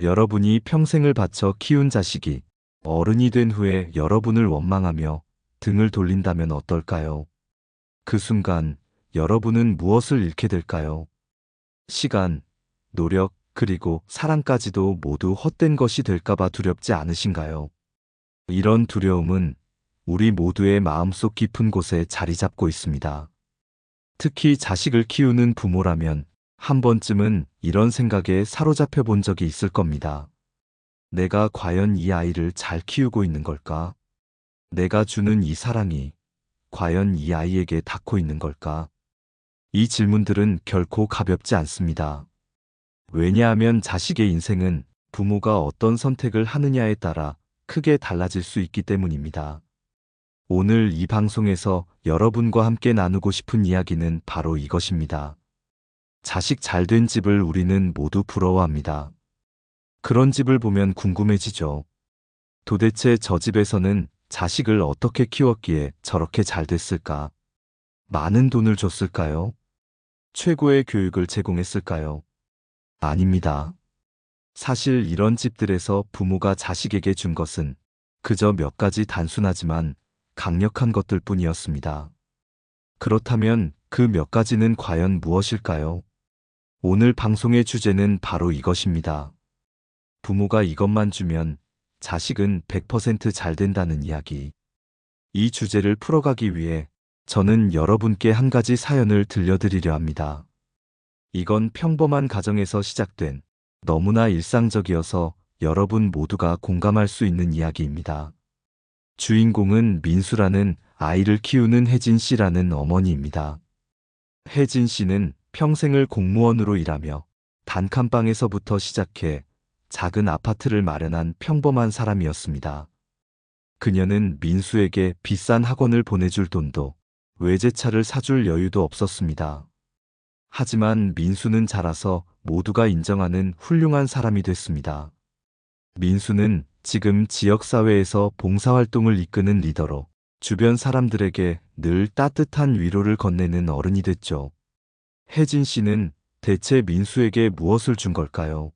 여러분이 평생을 바쳐 키운 자식이 어른이 된 후에 여러분을 원망하며 등을 돌린다면 어떨까요? 그 순간 여러분은 무엇을 잃게 될까요? 시간, 노력, 그리고 사랑까지도 모두 헛된 것이 될까봐 두렵지 않으신가요? 이런 두려움은 우리 모두의 마음속 깊은 곳에 자리 잡고 있습니다. 특히 자식을 키우는 부모라면 한 번쯤은 이런 생각에 사로잡혀 본 적이 있을 겁니다. 내가 과연 이 아이를 잘 키우고 있는 걸까? 내가 주는 이 사랑이 과연 이 아이에게 닿고 있는 걸까? 이 질문들은 결코 가볍지 않습니다. 왜냐하면 자식의 인생은 부모가 어떤 선택을 하느냐에 따라 크게 달라질 수 있기 때문입니다. 오늘 이 방송에서 여러분과 함께 나누고 싶은 이야기는 바로 이것입니다. 자식 잘된 집을 우리는 모두 부러워합니다. 그런 집을 보면 궁금해지죠. 도대체 저 집에서는 자식을 어떻게 키웠기에 저렇게 잘 됐을까? 많은 돈을 줬을까요? 최고의 교육을 제공했을까요? 아닙니다. 사실 이런 집들에서 부모가 자식에게 준 것은 그저 몇 가지 단순하지만 강력한 것들 뿐이었습니다. 그렇다면 그 몇 가지는 과연 무엇일까요? 오늘 방송의 주제는 바로 이것입니다. 부모가 이것만 주면 자식은 100% 잘 된다는 이야기. 이 주제를 풀어가기 위해 저는 여러분께 한 가지 사연을 들려드리려 합니다. 이건 평범한 가정에서 시작된 너무나 일상적이어서 여러분 모두가 공감할 수 있는 이야기입니다. 주인공은 민수라는 아이를 키우는 혜진 씨라는 어머니입니다. 혜진 씨는 평생을 공무원으로 일하며 단칸방에서부터 시작해 작은 아파트를 마련한 평범한 사람이었습니다. 그녀는 민수에게 비싼 학원을 보내줄 돈도 외제차를 사줄 여유도 없었습니다. 하지만 민수는 자라서 모두가 인정하는 훌륭한 사람이 됐습니다. 민수는 지금 지역사회에서 봉사활동을 이끄는 리더로 주변 사람들에게 늘 따뜻한 위로를 건네는 어른이 됐죠. 혜진 씨는 대체 민수에게 무엇을 준 걸까요?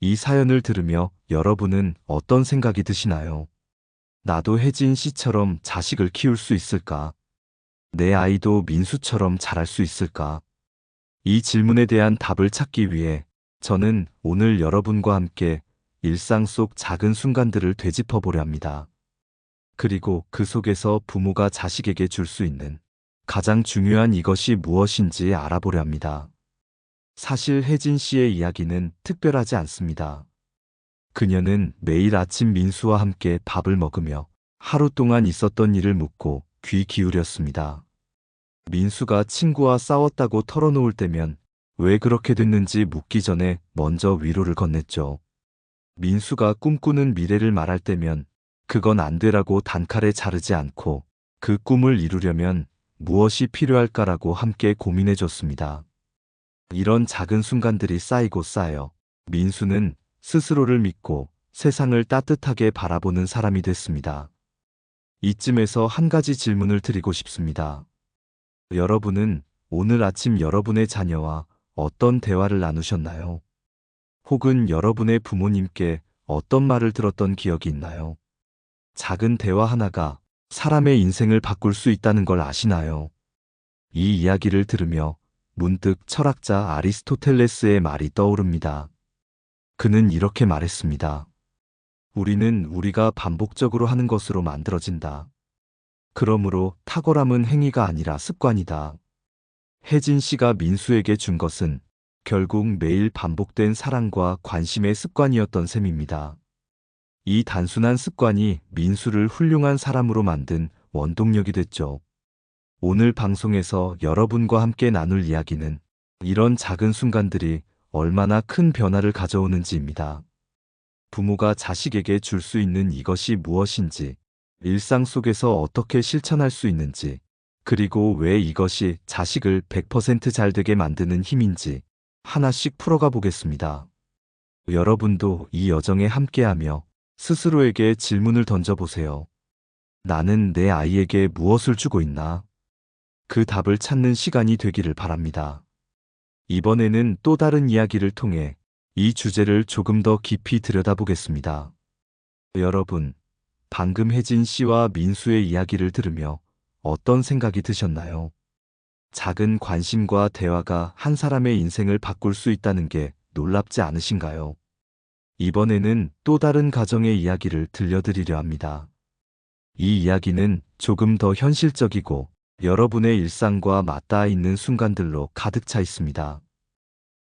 이 사연을 들으며 여러분은 어떤 생각이 드시나요? 나도 혜진 씨처럼 자식을 키울 수 있을까? 내 아이도 민수처럼 자랄 수 있을까? 이 질문에 대한 답을 찾기 위해 저는 오늘 여러분과 함께 일상 속 작은 순간들을 되짚어 보려 합니다. 그리고 그 속에서 부모가 자식에게 줄 수 있는 가장 중요한 이것이 무엇인지 알아보려 합니다. 사실 혜진 씨의 이야기는 특별하지 않습니다. 그녀는 매일 아침 민수와 함께 밥을 먹으며 하루 동안 있었던 일을 묻고 귀 기울였습니다. 민수가 친구와 싸웠다고 털어놓을 때면 왜 그렇게 됐는지 묻기 전에 먼저 위로를 건넸죠. 민수가 꿈꾸는 미래를 말할 때면 그건 안 되라고 단칼에 자르지 않고 그 꿈을 이루려면 무엇이 필요할까라고 함께 고민해 줬습니다. 이런 작은 순간들이 쌓이고 쌓여 민수는 스스로를 믿고 세상을 따뜻하게 바라보는 사람이 됐습니다. 이쯤에서 한 가지 질문을 드리고 싶습니다. 여러분은 오늘 아침 여러분의 자녀와 어떤 대화를 나누셨나요? 혹은 여러분의 부모님께 어떤 말을 들었던 기억이 있나요? 작은 대화 하나가 사람의 인생을 바꿀 수 있다는 걸 아시나요? 이 이야기를 들으며 문득 철학자 아리스토텔레스의 말이 떠오릅니다. 그는 이렇게 말했습니다. 우리는 우리가 반복적으로 하는 것으로 만들어진다. 그러므로 탁월함은 행위가 아니라 습관이다. 혜진 씨가 민수에게 준 것은 결국 매일 반복된 사랑과 관심의 습관이었던 셈입니다. 이 단순한 습관이 민수를 훌륭한 사람으로 만든 원동력이 됐죠. 오늘 방송에서 여러분과 함께 나눌 이야기는 이런 작은 순간들이 얼마나 큰 변화를 가져오는지입니다. 부모가 자식에게 줄 수 있는 이것이 무엇인지, 일상 속에서 어떻게 실천할 수 있는지, 그리고 왜 이것이 자식을 100% 잘 되게 만드는 힘인지 하나씩 풀어가 보겠습니다. 여러분도 이 여정에 함께하며 스스로에게 질문을 던져보세요. 나는 내 아이에게 무엇을 주고 있나? 그 답을 찾는 시간이 되기를 바랍니다. 이번에는 또 다른 이야기를 통해 이 주제를 조금 더 깊이 들여다보겠습니다. 여러분, 방금 혜진 씨와 민수의 이야기를 들으며 어떤 생각이 드셨나요? 작은 관심과 대화가 한 사람의 인생을 바꿀 수 있다는 게 놀랍지 않으신가요? 이번에는 또 다른 가정의 이야기를 들려드리려 합니다. 이 이야기는 조금 더 현실적이고 여러분의 일상과 맞닿아 있는 순간들로 가득 차 있습니다.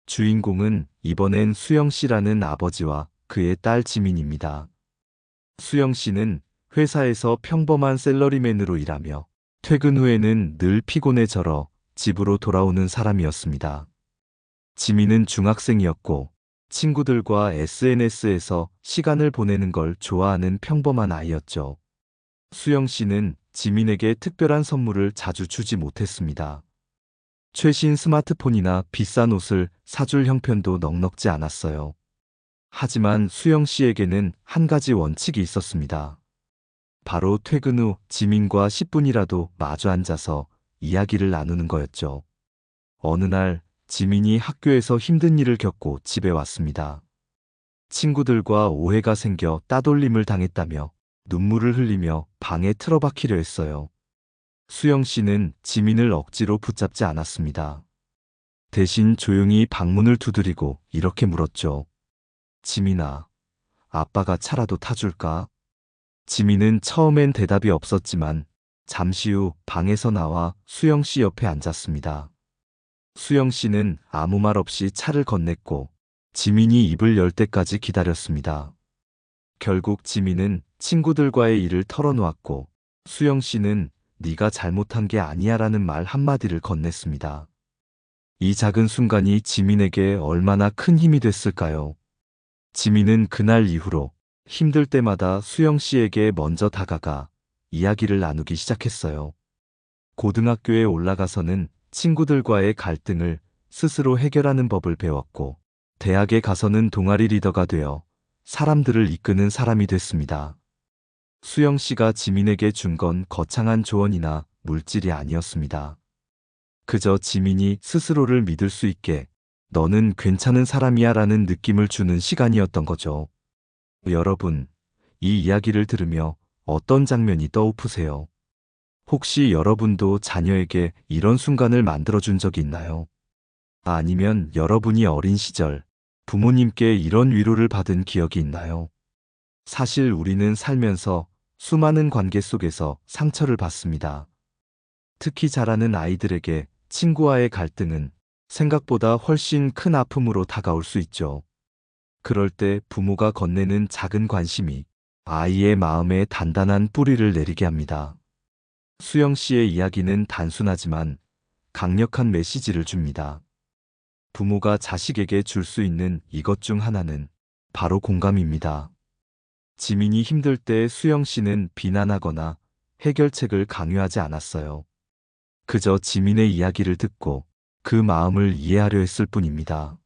주인공은 이번엔 수영 씨라는 아버지와 그의 딸 지민입니다. 수영 씨는 회사에서 평범한 샐러리맨으로 일하며 퇴근 후에는 늘 피곤해 절어 집으로 돌아오는 사람이었습니다. 지민은 중학생이었고 친구들과 SNS에서 시간을 보내는 걸 좋아하는 평범한 아이였죠. 수영 씨는 지민에게 특별한 선물을 자주 주지 못했습니다. 최신 스마트폰이나 비싼 옷을 사줄 형편도 넉넉지 않았어요. 하지만 수영 씨에게는 한 가지 원칙이 있었습니다. 바로 퇴근 후 지민과 10분이라도 마주 앉아서 이야기를 나누는 거였죠. 어느 날 지민이 학교에서 힘든 일을 겪고 집에 왔습니다. 친구들과 오해가 생겨 따돌림을 당했다며 눈물을 흘리며 방에 틀어박히려 했어요. 수영 씨는 지민을 억지로 붙잡지 않았습니다. 대신 조용히 방문을 두드리고 이렇게 물었죠. 지민아, 아빠가 차라도 타줄까? 지민은 처음엔 대답이 없었지만 잠시 후 방에서 나와 수영 씨 옆에 앉았습니다. 수영 씨는 아무 말 없이 차를 건넸고 지민이 입을 열 때까지 기다렸습니다. 결국 지민은 친구들과의 일을 털어놓았고 수영 씨는 네가 잘못한 게 아니야라는 말 한마디를 건넸습니다. 이 작은 순간이 지민에게 얼마나 큰 힘이 됐을까요? 지민은 그날 이후로 힘들 때마다 수영 씨에게 먼저 다가가 이야기를 나누기 시작했어요. 고등학교에 올라가서는 친구들과의 갈등을 스스로 해결하는 법을 배웠고, 대학에 가서는 동아리 리더가 되어 사람들을 이끄는 사람이 됐습니다. 수영 씨가 지민에게 준 건 거창한 조언이나 물질이 아니었습니다. 그저 지민이 스스로를 믿을 수 있게 너는 괜찮은 사람이야 라는 느낌을 주는 시간이었던 거죠. 여러분, 이 이야기를 들으며 어떤 장면이 떠오르세요? 혹시 여러분도 자녀에게 이런 순간을 만들어준 적이 있나요? 아니면 여러분이 어린 시절 부모님께 이런 위로를 받은 기억이 있나요? 사실 우리는 살면서 수많은 관계 속에서 상처를 받습니다. 특히 자라는 아이들에게 친구와의 갈등은 생각보다 훨씬 큰 아픔으로 다가올 수 있죠. 그럴 때 부모가 건네는 작은 관심이 아이의 마음에 단단한 뿌리를 내리게 합니다. 수영 씨의 이야기는 단순하지만 강력한 메시지를 줍니다. 부모가 자식에게 줄 수 있는 이것 중 하나는 바로 공감입니다. 지민이 힘들 때 수영 씨는 비난하거나 해결책을 강요하지 않았어요. 그저 지민의 이야기를 듣고 그 마음을 이해하려 했을 뿐입니다.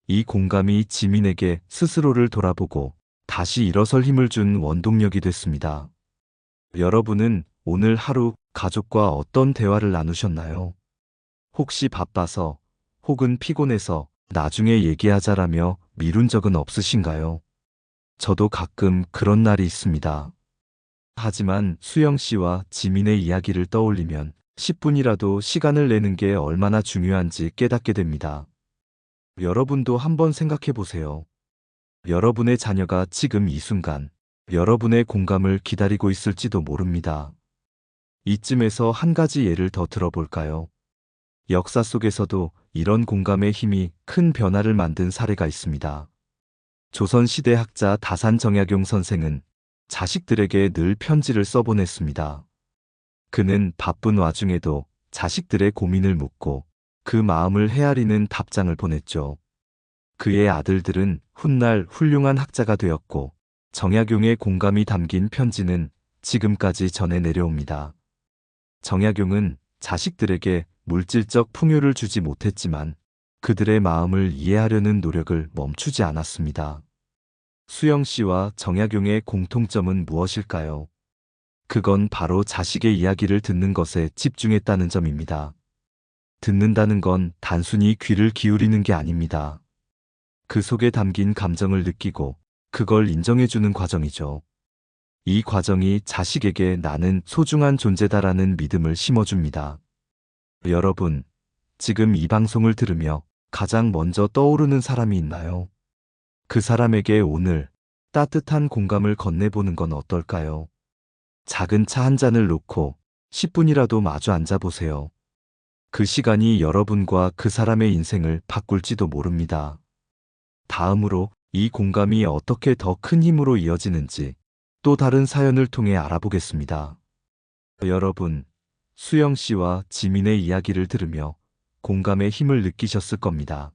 이 공감이 지민에게 스스로를 돌아보고 다시 일어설 힘을 준 원동력이 됐습니다. 여러분은 오늘 하루 가족과 어떤 대화를 나누셨나요? 혹시 바빠서 혹은 피곤해서 나중에 얘기하자라며 미룬 적은 없으신가요? 저도 가끔 그런 날이 있습니다. 하지만 수영 씨와 지민의 이야기를 떠올리면 10분이라도 시간을 내는 게 얼마나 중요한지 깨닫게 됩니다. 여러분도 한번 생각해 보세요. 여러분의 자녀가 지금 이 순간 여러분의 공감을 기다리고 있을지도 모릅니다. 이쯤에서 한 가지 예를 더 들어볼까요? 역사 속에서도 이런 공감의 힘이 큰 변화를 만든 사례가 있습니다. 조선시대 학자 다산정약용 선생은 자식들에게 늘 편지를 써보냈습니다. 그는 바쁜 와중에도 자식들의 고민을 묻고 그 마음을 헤아리는 답장을 보냈죠. 그의 아들들은 훗날 훌륭한 학자가 되었고 정약용의 공감이 담긴 편지는 지금까지 전해 내려옵니다. 정약용은 자식들에게 물질적 풍요를 주지 못했지만 그들의 마음을 이해하려는 노력을 멈추지 않았습니다. 수영 씨와 정약용의 공통점은 무엇일까요? 그건 바로 자식의 이야기를 듣는 것에 집중했다는 점입니다. 듣는다는 건 단순히 귀를 기울이는 게 아닙니다. 그 속에 담긴 감정을 느끼고 그걸 인정해주는 과정이죠. 이 과정이 자식에게 나는 소중한 존재다라는 믿음을 심어줍니다. 여러분, 지금 이 방송을 들으며 가장 먼저 떠오르는 사람이 있나요? 그 사람에게 오늘 따뜻한 공감을 건네보는 건 어떨까요? 작은 차 한 잔을 놓고 10분이라도 마주 앉아보세요. 그 시간이 여러분과 그 사람의 인생을 바꿀지도 모릅니다. 다음으로 이 공감이 어떻게 더 큰 힘으로 이어지는지 또 다른 사연을 통해 알아보겠습니다. 여러분, 수영 씨와 지민의 이야기를 들으며 공감의 힘을 느끼셨을 겁니다.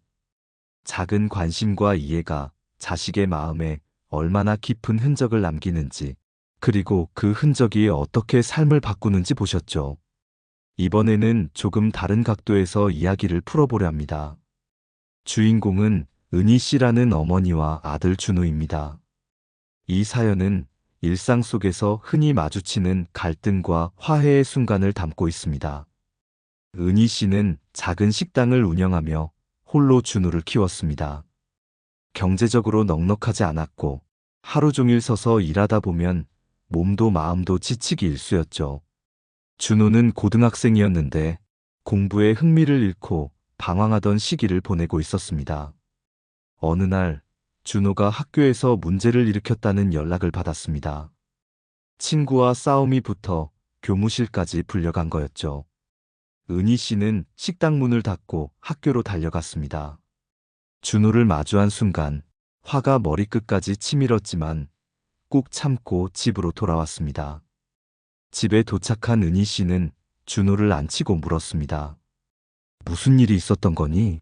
작은 관심과 이해가 자식의 마음에 얼마나 깊은 흔적을 남기는지, 그리고 그 흔적이 어떻게 삶을 바꾸는지 보셨죠? 이번에는 조금 다른 각도에서 이야기를 풀어보려 합니다. 주인공은 은희 씨라는 어머니와 아들 준호입니다. 이 사연은 일상 속에서 흔히 마주치는 갈등과 화해의 순간을 담고 있습니다. 은희 씨는 작은 식당을 운영하며 홀로 준호를 키웠습니다. 경제적으로 넉넉하지 않았고 하루 종일 서서 일하다 보면 몸도 마음도 지치기 일쑤였죠. 준호는 고등학생이었는데 공부에 흥미를 잃고 방황하던 시기를 보내고 있었습니다. 어느 날 준호가 학교에서 문제를 일으켰다는 연락을 받았습니다. 친구와 싸움이 붙어 교무실까지 불려간 거였죠. 은희 씨는 식당 문을 닫고 학교로 달려갔습니다. 준호를 마주한 순간 화가 머리끝까지 치밀었지만 꾹 참고 집으로 돌아왔습니다. 집에 도착한 은희 씨는 준호를 안치고 물었습니다. 무슨 일이 있었던 거니?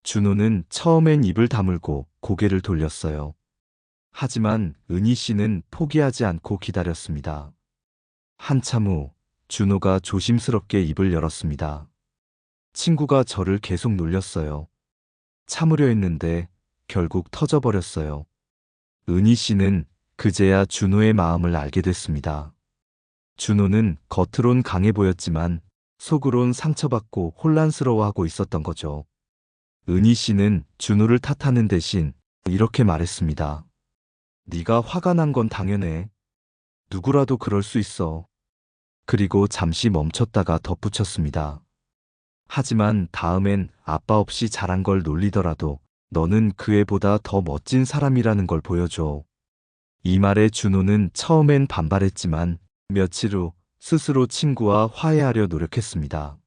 준호는 처음엔 입을 다물고 고개를 돌렸어요. 하지만 은희 씨는 포기하지 않고 기다렸습니다. 한참 후 준호가 조심스럽게 입을 열었습니다. 친구가 저를 계속 놀렸어요. 참으려 했는데 결국 터져버렸어요. 은희 씨는 그제야 준호의 마음을 알게 됐습니다. 준호는 겉으론 강해 보였지만 속으론 상처받고 혼란스러워하고 있었던 거죠. 은희 씨는 준호를 탓하는 대신 이렇게 말했습니다. 네가 화가 난 건 당연해. 누구라도 그럴 수 있어. 그리고 잠시 멈췄다가 덧붙였습니다. 하지만 다음엔 아빠 없이 자란 걸 놀리더라도 너는 그 애보다 더 멋진 사람이라는 걸 보여줘. 이 말에 준호는 처음엔 반발했지만 며칠 후 스스로 친구와 화해하려 노력했습니다.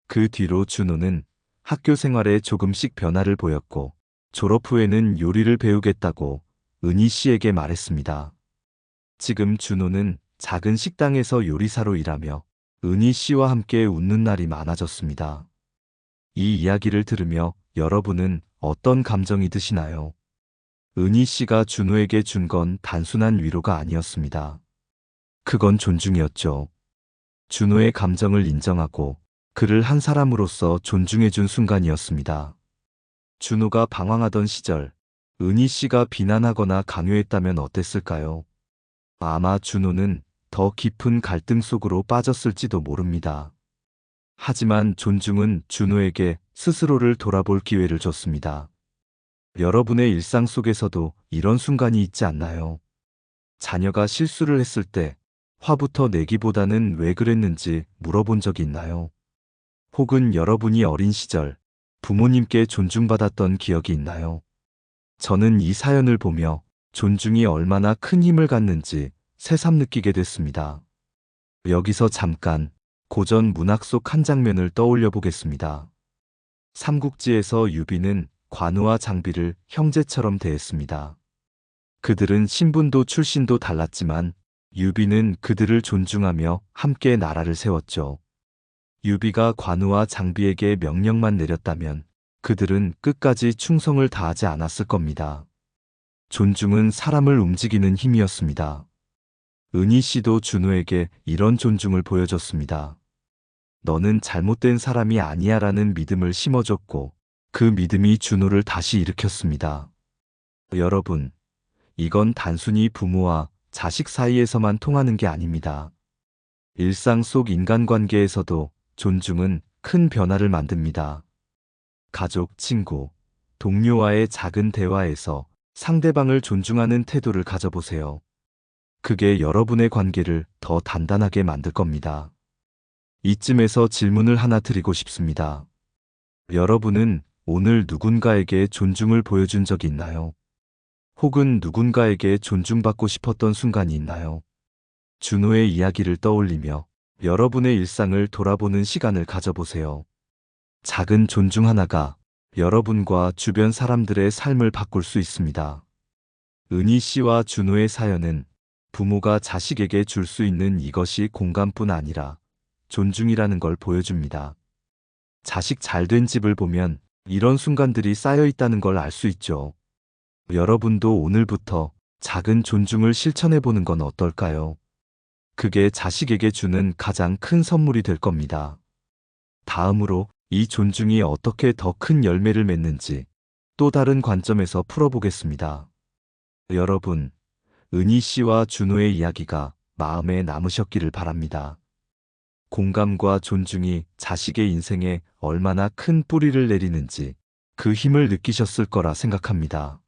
그 뒤로 준호는 학교 생활에 조금씩 변화를 보였고 졸업 후에는 요리를 배우겠다고 은희 씨에게 말했습니다. 지금 준호는 작은 식당에서 요리사로 일하며 은희 씨와 함께 웃는 날이 많아졌습니다. 이 이야기를 들으며 여러분은 어떤 감정이 드시나요? 은희 씨가 준호에게 준 건 단순한 위로가 아니었습니다. 그건 존중이었죠. 준호의 감정을 인정하고 그를 한 사람으로서 존중해준 순간이었습니다. 준호가 방황하던 시절 은희 씨가 비난하거나 강요했다면 어땠을까요? 아마 준호는 더 깊은 갈등 속으로 빠졌을지도 모릅니다. 하지만 존중은 준호에게 스스로를 돌아볼 기회를 줬습니다. 여러분의 일상 속에서도 이런 순간이 있지 않나요? 자녀가 실수를 했을 때 화부터 내기보다는 왜 그랬는지 물어본 적이 있나요? 혹은 여러분이 어린 시절 부모님께 존중받았던 기억이 있나요? 저는 이 사연을 보며 존중이 얼마나 큰 힘을 갖는지 새삼 느끼게 됐습니다. 여기서 잠깐 고전 문학 속 한 장면을 떠올려 보겠습니다. 삼국지에서 유비는 관우와 장비를 형제처럼 대했습니다. 그들은 신분도 출신도 달랐지만 유비는 그들을 존중하며 함께 나라를 세웠죠. 유비가 관우와 장비에게 명령만 내렸다면 그들은 끝까지 충성을 다하지 않았을 겁니다. 존중은 사람을 움직이는 힘이었습니다. 은희 씨도 준호에게 이런 존중을 보여줬습니다. 너는 잘못된 사람이 아니야 라는 믿음을 심어줬고 그 믿음이 준호를 다시 일으켰습니다. 여러분, 이건 단순히 부모와 자식 사이에서만 통하는 게 아닙니다. 일상 속 인간관계에서도 존중은 큰 변화를 만듭니다. 가족, 친구, 동료와의 작은 대화에서 상대방을 존중하는 태도를 가져보세요. 그게 여러분의 관계를 더 단단하게 만들 겁니다. 이쯤에서 질문을 하나 드리고 싶습니다. 여러분은 오늘 누군가에게 존중을 보여준 적이 있나요? 혹은 누군가에게 존중받고 싶었던 순간이 있나요? 준호의 이야기를 떠올리며 여러분의 일상을 돌아보는 시간을 가져보세요. 작은 존중 하나가 여러분과 주변 사람들의 삶을 바꿀 수 있습니다. 은희 씨와 준호의 사연은 부모가 자식에게 줄 수 있는 이것이 공감뿐 아니라 존중이라는 걸 보여줍니다. 자식 잘된 집을 보면 이런 순간들이 쌓여 있다는 걸 알 수 있죠. 여러분도 오늘부터 작은 존중을 실천해 보는 건 어떨까요? 그게 자식에게 주는 가장 큰 선물이 될 겁니다. 다음으로 이 존중이 어떻게 더 큰 열매를 맺는지 또 다른 관점에서 풀어보겠습니다. 여러분, 은희 씨와 준호의 이야기가 마음에 남으셨기를 바랍니다. 공감과 존중이 자식의 인생에 얼마나 큰 뿌리를 내리는지 그 힘을 느끼셨을 거라 생각합니다.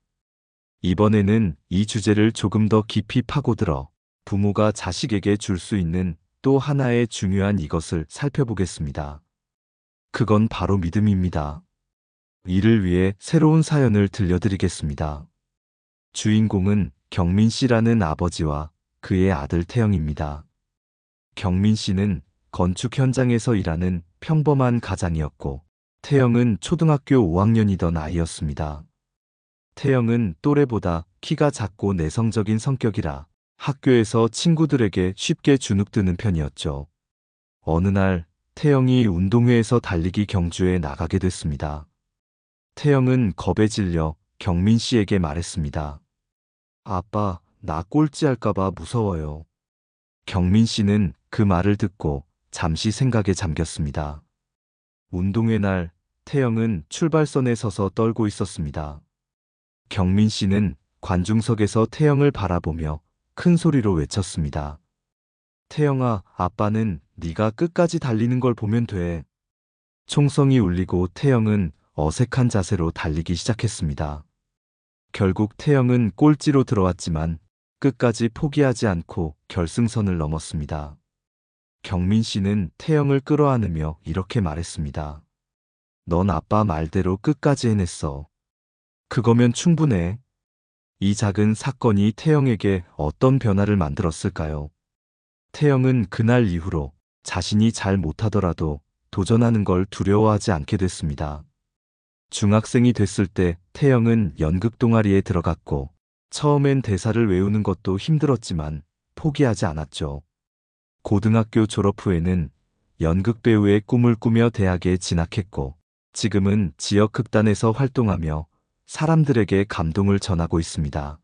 이번에는 이 주제를 조금 더 깊이 파고들어 부모가 자식에게 줄 수 있는 또 하나의 중요한 이것을 살펴보겠습니다. 그건 바로 믿음입니다. 이를 위해 새로운 사연을 들려드리겠습니다. 주인공은 경민 씨라는 아버지와 그의 아들 태영입니다. 경민 씨는 건축 현장에서 일하는 평범한 가장이었고, 태영은 초등학교 5학년이던 아이였습니다. 태영은 또래보다 키가 작고 내성적인 성격이라 학교에서 친구들에게 쉽게 주눅드는 편이었죠. 어느 날 태영이 운동회에서 달리기 경주에 나가게 됐습니다. 태영은 겁에 질려 경민 씨에게 말했습니다. 아빠, 나 꼴찌할까봐 무서워요. 경민 씨는 그 말을 듣고 잠시 생각에 잠겼습니다. 운동회 날 태영은 출발선에 서서 떨고 있었습니다. 경민 씨는 관중석에서 태영을 바라보며 큰 소리로 외쳤습니다. 태영아, 아빠는 네가 끝까지 달리는 걸 보면 돼. 총성이 울리고 태영은 어색한 자세로 달리기 시작했습니다. 결국 태영은 꼴찌로 들어왔지만 끝까지 포기하지 않고 결승선을 넘었습니다. 경민 씨는 태영을 끌어안으며 이렇게 말했습니다. 넌 아빠 말대로 끝까지 해냈어. 그거면 충분해. 이 작은 사건이 태영에게 어떤 변화를 만들었을까요? 태영은 그날 이후로 자신이 잘 못하더라도 도전하는 걸 두려워하지 않게 됐습니다. 중학생이 됐을 때 태영은 연극 동아리에 들어갔고, 처음엔 대사를 외우는 것도 힘들었지만 포기하지 않았죠. 고등학교 졸업 후에는 연극 배우의 꿈을 꾸며 대학에 진학했고, 지금은 지역 극단에서 활동하며 사람들에게 감동을 전하고 있습니다.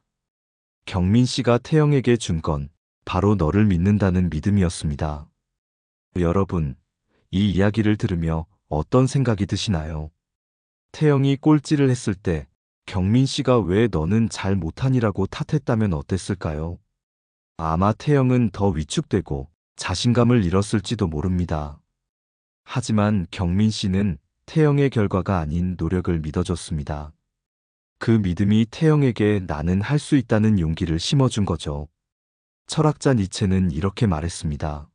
경민 씨가 태영에게 준 건 바로 너를 믿는다는 믿음이었습니다. 여러분, 이 이야기를 들으며 어떤 생각이 드시나요? 태영이 꼴찌를 했을 때 경민 씨가 왜 너는 잘 못하니라고 탓했다면 어땠을까요? 아마 태영은 더 위축되고 자신감을 잃었을지도 모릅니다. 하지만 경민 씨는 태영의 결과가 아닌 노력을 믿어줬습니다. 그 믿음이 태영에게 나는 할 수 있다는 용기를 심어준 거죠. 철학자 니체는 이렇게 말했습니다.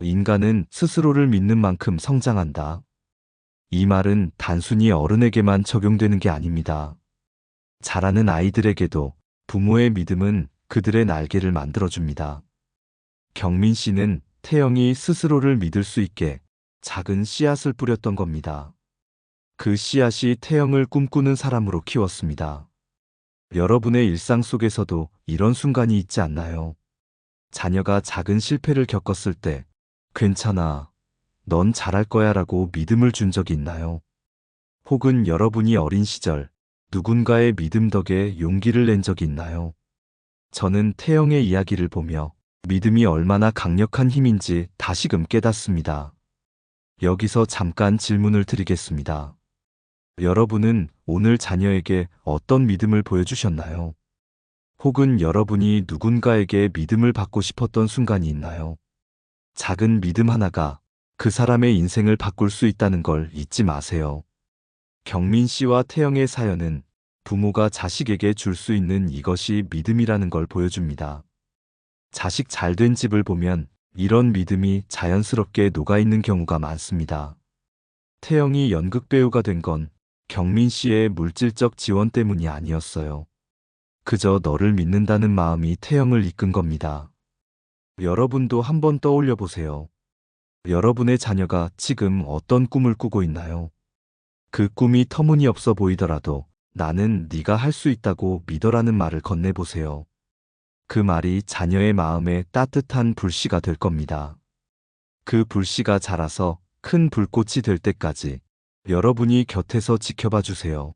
인간은 스스로를 믿는 만큼 성장한다. 이 말은 단순히 어른에게만 적용되는 게 아닙니다. 자라는 아이들에게도 부모의 믿음은 그들의 날개를 만들어줍니다. 경민 씨는 태영이 스스로를 믿을 수 있게 작은 씨앗을 뿌렸던 겁니다. 그 씨앗이 태영을 꿈꾸는 사람으로 키웠습니다. 여러분의 일상 속에서도 이런 순간이 있지 않나요? 자녀가 작은 실패를 겪었을 때 괜찮아, 넌 잘할 거야 라고 믿음을 준 적이 있나요? 혹은 여러분이 어린 시절 누군가의 믿음 덕에 용기를 낸 적이 있나요? 저는 태영의 이야기를 보며 믿음이 얼마나 강력한 힘인지 다시금 깨닫습니다. 여기서 잠깐 질문을 드리겠습니다. 여러분은 오늘 자녀에게 어떤 믿음을 보여주셨나요? 혹은 여러분이 누군가에게 믿음을 받고 싶었던 순간이 있나요? 작은 믿음 하나가 그 사람의 인생을 바꿀 수 있다는 걸 잊지 마세요. 경민 씨와 태영의 사연은 부모가 자식에게 줄 수 있는 이것이 믿음이라는 걸 보여줍니다. 자식 잘된 집을 보면 이런 믿음이 자연스럽게 녹아있는 경우가 많습니다. 태영이 연극배우가 된 건 경민 씨의 물질적 지원 때문이 아니었어요. 그저 너를 믿는다는 마음이 태영을 이끈 겁니다. 여러분도 한번 떠올려 보세요. 여러분의 자녀가 지금 어떤 꿈을 꾸고 있나요? 그 꿈이 터무니없어 보이더라도 나는 네가 할 수 있다고 믿어라는 말을 건네보세요. 그 말이 자녀의 마음에 따뜻한 불씨가 될 겁니다. 그 불씨가 자라서 큰 불꽃이 될 때까지 여러분이 곁에서 지켜봐 주세요.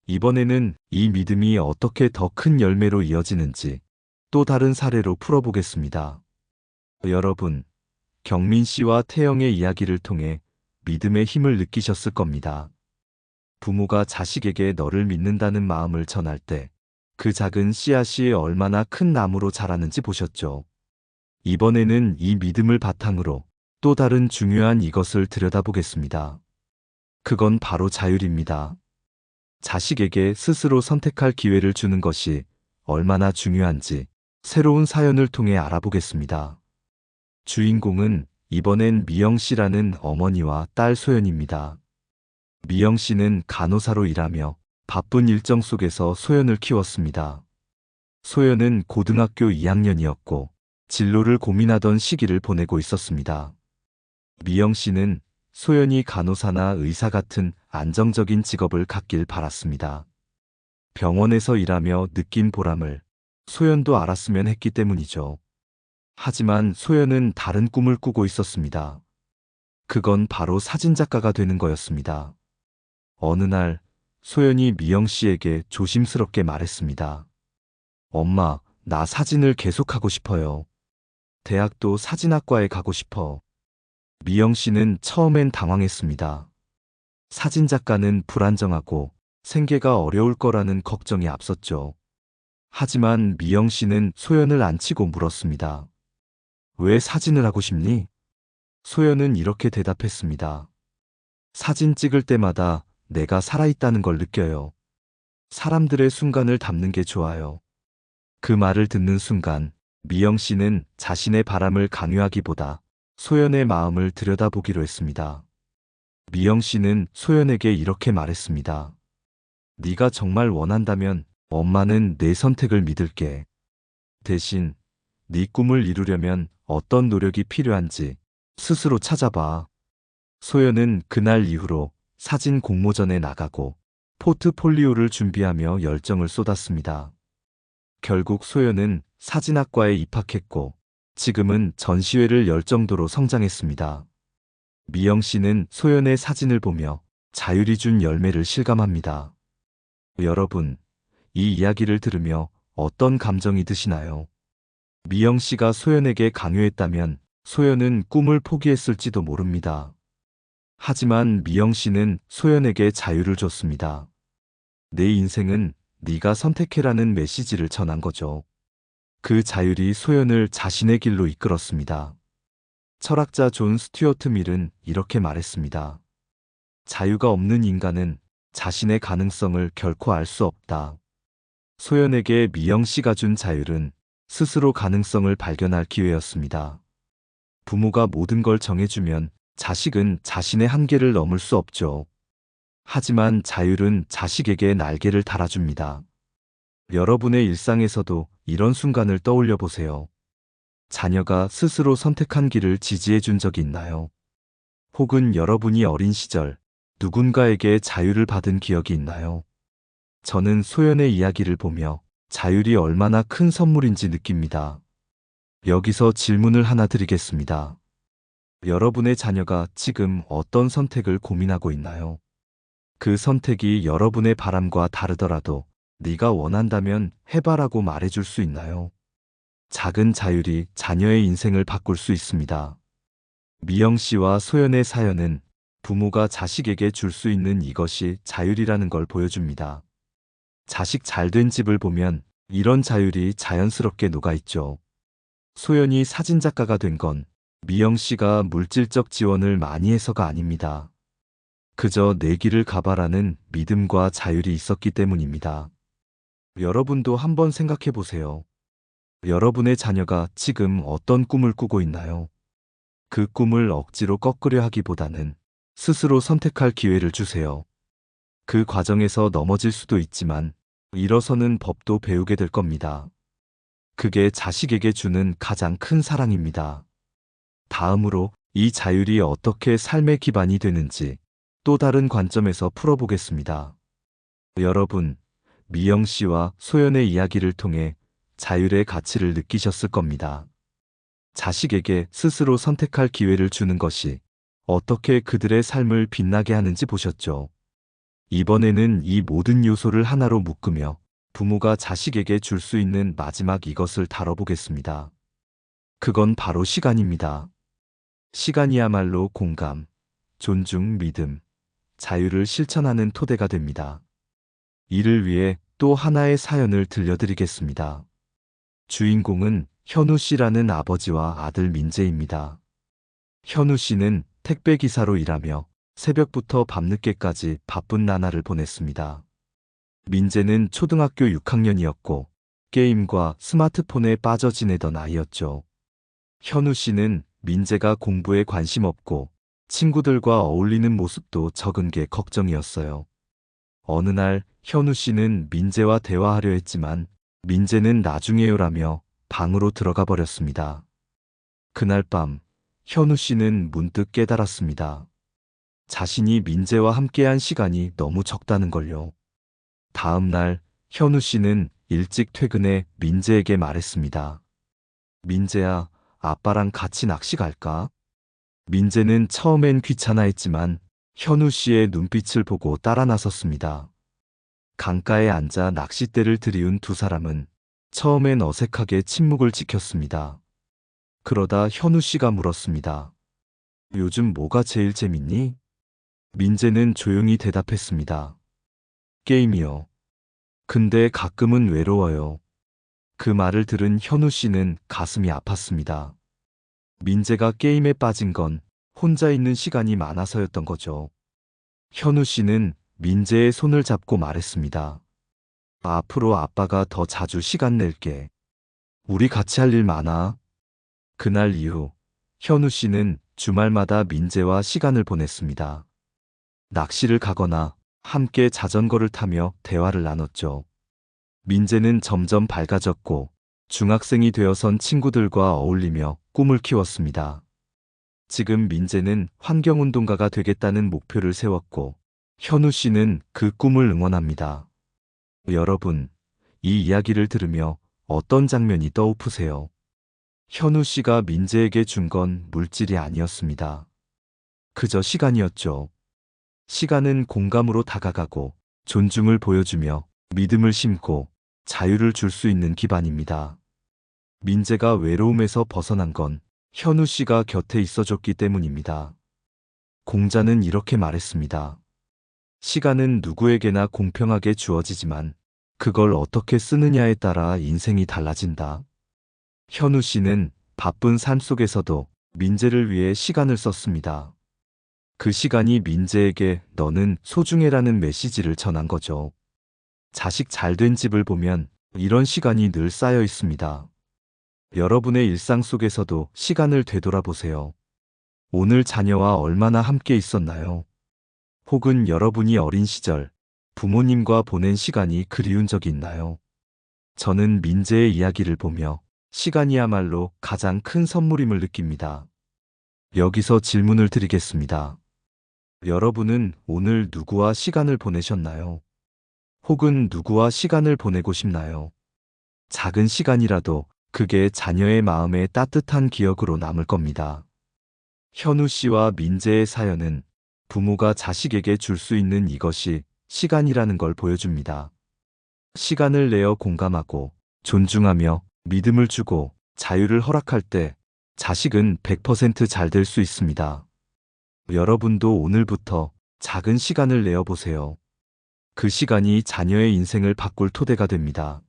이번에는 이 믿음이 어떻게 더 큰 열매로 이어지는지 또 다른 사례로 풀어보겠습니다. 여러분, 경민 씨와 태영의 이야기를 통해 믿음의 힘을 느끼셨을 겁니다. 부모가 자식에게 너를 믿는다는 마음을 전할 때 그 작은 씨앗이 얼마나 큰 나무로 자라는지 보셨죠? 이번에는 이 믿음을 바탕으로 또 다른 중요한 이것을 들여다보겠습니다. 그건 바로 자율입니다. 자식에게 스스로 선택할 기회를 주는 것이 얼마나 중요한지 새로운 사연을 통해 알아보겠습니다. 주인공은 이번엔 미영 씨라는 어머니와 딸 소연입니다. 미영 씨는 간호사로 일하며 바쁜 일정 속에서 소연을 키웠습니다. 소연은 고등학교 2학년이었고 진로를 고민하던 시기를 보내고 있었습니다. 미영 씨는 소연이 간호사나 의사 같은 안정적인 직업을 갖길 바랐습니다. 병원에서 일하며 느낀 보람을 소연도 알았으면 했기 때문이죠. 하지만 소연은 다른 꿈을 꾸고 있었습니다. 그건 바로 사진작가가 되는 거였습니다. 어느 날 소연이 미영 씨에게 조심스럽게 말했습니다. 엄마, 나 사진을 계속하고 싶어요. 대학도 사진학과에 가고 싶어. 미영 씨는 처음엔 당황했습니다. 사진작가는 불안정하고 생계가 어려울 거라는 걱정이 앞섰죠. 하지만 미영 씨는 소연을 안치고 물었습니다. 왜 사진을 하고 싶니? 소연은 이렇게 대답했습니다. 사진 찍을 때마다 내가 살아있다는 걸 느껴요. 사람들의 순간을 담는 게 좋아요. 그 말을 듣는 순간 미영 씨는 자신의 바람을 강요하기보다 소연의 마음을 들여다보기로 했습니다. 미영 씨는 소연에게 이렇게 말했습니다. 네가 정말 원한다면 엄마는 내 선택을 믿을게. 대신 네 꿈을 이루려면 어떤 노력이 필요한지 스스로 찾아봐. 소연은 그날 이후로 사진 공모전에 나가고 포트폴리오를 준비하며 열정을 쏟았습니다. 결국 소연은 사진학과에 입학했고 지금은 전시회를 열 정도로 성장했습니다. 미영 씨는 소연의 사진을 보며 자율이 준 열매를 실감합니다. 여러분, 이 이야기를 들으며 어떤 감정이 드시나요? 미영 씨가 소연에게 강요했다면 소연은 꿈을 포기했을지도 모릅니다. 하지만 미영 씨는 소연에게 자유를 줬습니다. 내 인생은 네가 선택해라는 메시지를 전한 거죠. 그 자율이 소연을 자신의 길로 이끌었습니다. 철학자 존 스튜어트 밀은 이렇게 말했습니다. 자유가 없는 인간은 자신의 가능성을 결코 알 수 없다. 소연에게 미영 씨가 준 자율은 스스로 가능성을 발견할 기회였습니다. 부모가 모든 걸 정해주면 자식은 자신의 한계를 넘을 수 없죠. 하지만 자율은 자식에게 날개를 달아줍니다. 여러분의 일상에서도 이런 순간을 떠올려 보세요. 자녀가 스스로 선택한 길을 지지해 준 적이 있나요? 혹은 여러분이 어린 시절 누군가에게 자유를 받은 기억이 있나요? 저는 소연의 이야기를 보며 자율이 얼마나 큰 선물인지 느낍니다. 여기서 질문을 하나 드리겠습니다. 여러분의 자녀가 지금 어떤 선택을 고민하고 있나요? 그 선택이 여러분의 바람과 다르더라도 네가 원한다면 해봐라고 말해줄 수 있나요? 작은 자율이 자녀의 인생을 바꿀 수 있습니다. 미영 씨와 소연의 사연은 부모가 자식에게 줄 수 있는 이것이 자율이라는 걸 보여줍니다. 자식 잘된 집을 보면 이런 자율이 자연스럽게 녹아있죠. 소연이 사진작가가 된 건 미영 씨가 물질적 지원을 많이 해서가 아닙니다. 그저 내 길을 가봐라는 믿음과 자율이 있었기 때문입니다. 여러분도 한번 생각해 보세요. 여러분의 자녀가 지금 어떤 꿈을 꾸고 있나요? 그 꿈을 억지로 꺾으려 하기보다는 스스로 선택할 기회를 주세요. 그 과정에서 넘어질 수도 있지만 일어서는 법도 배우게 될 겁니다. 그게 자식에게 주는 가장 큰 사랑입니다. 다음으로 이 자율이 어떻게 삶의 기반이 되는지 또 다른 관점에서 풀어보겠습니다. 여러분, 미영 씨와 소연의 이야기를 통해 자율의 가치를 느끼셨을 겁니다. 자식에게 스스로 선택할 기회를 주는 것이 어떻게 그들의 삶을 빛나게 하는지 보셨죠? 이번에는 이 모든 요소를 하나로 묶으며 부모가 자식에게 줄 수 있는 마지막 이것을 다뤄보겠습니다. 그건 바로 시간입니다. 시간이야말로 공감, 존중, 믿음, 자유를 실천하는 토대가 됩니다. 이를 위해 또 하나의 사연을 들려드리겠습니다. 주인공은 현우 씨라는 아버지와 아들 민재입니다. 현우 씨는 택배 기사로 일하며 새벽부터 밤늦게까지 바쁜 나날을 보냈습니다. 민재는 초등학교 6학년이었고 게임과 스마트폰에 빠져 지내던 아이였죠. 현우 씨는 민재가 공부에 관심 없고 친구들과 어울리는 모습도 적은 게 걱정이었어요. 어느 날 현우 씨는 민재와 대화하려 했지만 민재는 나중에요라며 방으로 들어가 버렸습니다. 그날 밤 현우 씨는 문득 깨달았습니다. 자신이 민재와 함께한 시간이 너무 적다는 걸요. 다음 날 현우 씨는 일찍 퇴근해 민재에게 말했습니다. 민재야, 아빠랑 같이 낚시 갈까? 민재는 처음엔 귀찮아했지만 현우 씨의 눈빛을 보고 따라 나섰습니다. 강가에 앉아 낚싯대를 들이운 두 사람은 처음엔 어색하게 침묵을 지켰습니다. 그러다 현우 씨가 물었습니다. 요즘 뭐가 제일 재밌니? 민재는 조용히 대답했습니다. 게임이요. 근데 가끔은 외로워요. 그 말을 들은 현우 씨는 가슴이 아팠습니다. 민재가 게임에 빠진 건 혼자 있는 시간이 많아서였던 거죠. 현우 씨는 민재의 손을 잡고 말했습니다. 앞으로 아빠가 더 자주 시간 낼게. 우리 같이 할 일 많아. 그날 이후 현우 씨는 주말마다 민재와 시간을 보냈습니다. 낚시를 가거나 함께 자전거를 타며 대화를 나눴죠. 민재는 점점 밝아졌고 중학생이 되어선 친구들과 어울리며 꿈을 키웠습니다. 지금 민재는 환경운동가가 되겠다는 목표를 세웠고 현우 씨는 그 꿈을 응원합니다. 여러분, 이 이야기를 들으며 어떤 장면이 떠오르세요? 현우 씨가 민재에게 준 건 물질이 아니었습니다. 그저 시간이었죠. 시간은 공감으로 다가가고 존중을 보여주며 믿음을 심고 자유를 줄 수 있는 기반입니다. 민재가 외로움에서 벗어난 건 현우 씨가 곁에 있어줬기 때문입니다. 공자는 이렇게 말했습니다. 시간은 누구에게나 공평하게 주어지지만 그걸 어떻게 쓰느냐에 따라 인생이 달라진다. 현우 씨는 바쁜 삶 속에서도 민재를 위해 시간을 썼습니다. 그 시간이 민재에게 너는 소중해라는 메시지를 전한 거죠. 자식 잘된 집을 보면 이런 시간이 늘 쌓여 있습니다. 여러분의 일상 속에서도 시간을 되돌아보세요. 오늘 자녀와 얼마나 함께 있었나요? 혹은 여러분이 어린 시절 부모님과 보낸 시간이 그리운 적이 있나요? 저는 민재의 이야기를 보며 시간이야말로 가장 큰 선물임을 느낍니다. 여기서 질문을 드리겠습니다. 여러분은 오늘 누구와 시간을 보내셨나요? 혹은 누구와 시간을 보내고 싶나요? 작은 시간이라도 그게 자녀의 마음에 따뜻한 기억으로 남을 겁니다. 현우 씨와 민재의 사연은 부모가 자식에게 줄 수 있는 이것이 시간이라는 걸 보여줍니다. 시간을 내어 공감하고 존중하며 믿음을 주고 자유를 허락할 때 자식은 100% 잘 될 수 있습니다. 여러분도 오늘부터 작은 시간을 내어 보세요. 그 시간이 자녀의 인생을 바꿀 토대가 됩니다.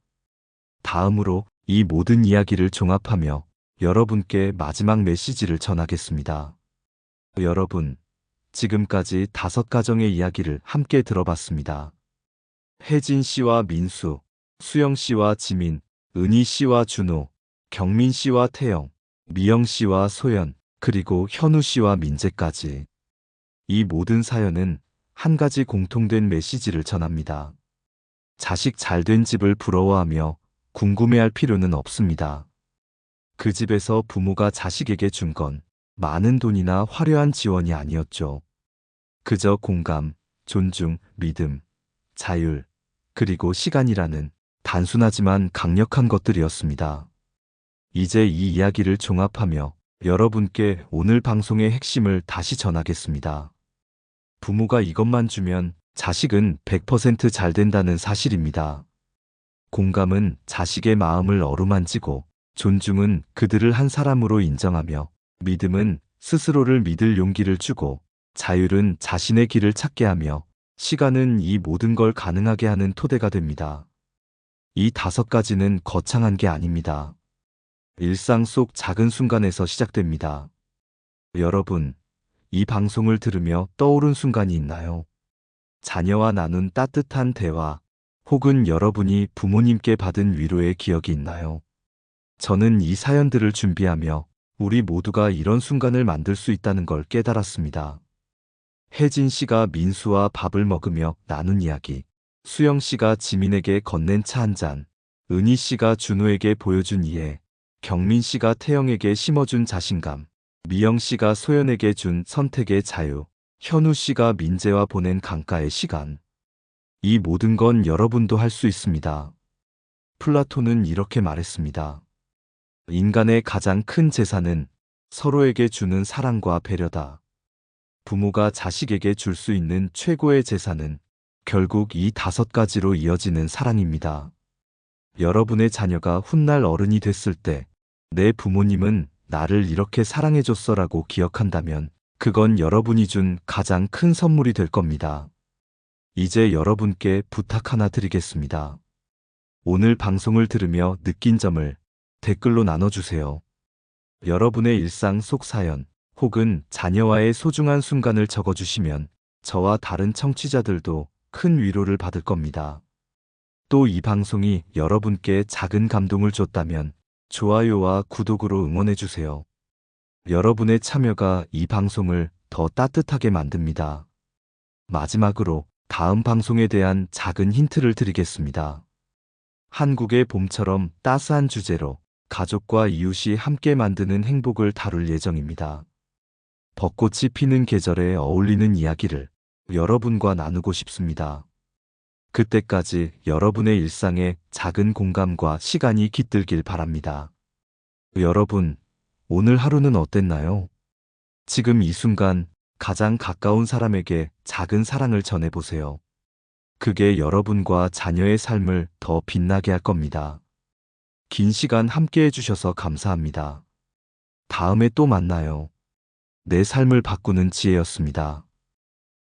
다음으로 이 모든 이야기를 종합하며 여러분께 마지막 메시지를 전하겠습니다. 여러분, 지금까지 5가정의 이야기를 함께 들어봤습니다. 혜진 씨와 민수, 수영 씨와 지민, 은희 씨와 준호, 경민 씨와 태영, 미영 씨와 소연, 그리고 현우 씨와 민재까지. 이 모든 사연은 한 가지 공통된 메시지를 전합니다. 자식 잘된 집을 부러워하며 궁금해할 필요는 없습니다. 그 집에서 부모가 자식에게 준 건 많은 돈이나 화려한 지원이 아니었죠. 그저 공감, 존중, 믿음, 자율, 그리고 시간이라는 단순하지만 강력한 것들이었습니다. 이제 이 이야기를 종합하며 여러분께 오늘 방송의 핵심을 다시 전하겠습니다. 부모가 이것만 주면 자식은 100% 잘 된다는 사실입니다. 공감은 자식의 마음을 어루만지고, 존중은 그들을 한 사람으로 인정하며, 믿음은 스스로를 믿을 용기를 주고, 자율은 자신의 길을 찾게 하며, 시간은 이 모든 걸 가능하게 하는 토대가 됩니다. 이 5가지는 거창한 게 아닙니다. 일상 속 작은 순간에서 시작됩니다. 여러분, 이 방송을 들으며 떠오른 순간이 있나요? 자녀와 나눈 따뜻한 대화, 혹은 여러분이 부모님께 받은 위로의 기억이 있나요? 저는 이 사연들을 준비하며 우리 모두가 이런 순간을 만들 수 있다는 걸 깨달았습니다. 혜진 씨가 민수와 밥을 먹으며 나눈 이야기, 수영 씨가 지민에게 건넨 차 한 잔, 은희 씨가 준호에게 보여준 이해, 경민 씨가 태영에게 심어준 자신감, 미영 씨가 소연에게 준 선택의 자유, 현우 씨가 민재와 보낸 강가의 시간. 이 모든 건 여러분도 할 수 있습니다. 플라톤은 이렇게 말했습니다. 인간의 가장 큰 재산은 서로에게 주는 사랑과 배려다. 부모가 자식에게 줄 수 있는 최고의 재산은 결국 이 5가지로 이어지는 사랑입니다. 여러분의 자녀가 훗날 어른이 됐을 때 내 부모님은 나를 이렇게 사랑해줬어라고 기억한다면 그건 여러분이 준 가장 큰 선물이 될 겁니다. 이제 여러분께 부탁 하나 드리겠습니다. 오늘 방송을 들으며 느낀 점을 댓글로 나눠주세요. 여러분의 일상 속 사연 혹은 자녀와의 소중한 순간을 적어주시면 저와 다른 청취자들도 큰 위로를 받을 겁니다. 또 이 방송이 여러분께 작은 감동을 줬다면 좋아요와 구독으로 응원해주세요. 여러분의 참여가 이 방송을 더 따뜻하게 만듭니다. 마지막으로 다음 방송에 대한 작은 힌트를 드리겠습니다. 한국의 봄처럼 따스한 주제로 가족과 이웃이 함께 만드는 행복을 다룰 예정입니다. 벚꽃이 피는 계절에 어울리는 이야기를 여러분과 나누고 싶습니다. 그때까지 여러분의 일상에 작은 공감과 시간이 깃들길 바랍니다. 여러분, 오늘 하루는 어땠나요? 지금 이 순간 가장 가까운 사람에게 작은 사랑을 전해보세요. 그게 여러분과 자녀의 삶을 더 빛나게 할 겁니다. 긴 시간 함께 해주셔서 감사합니다. 다음에 또 만나요. 내 삶을 바꾸는 지혜였습니다.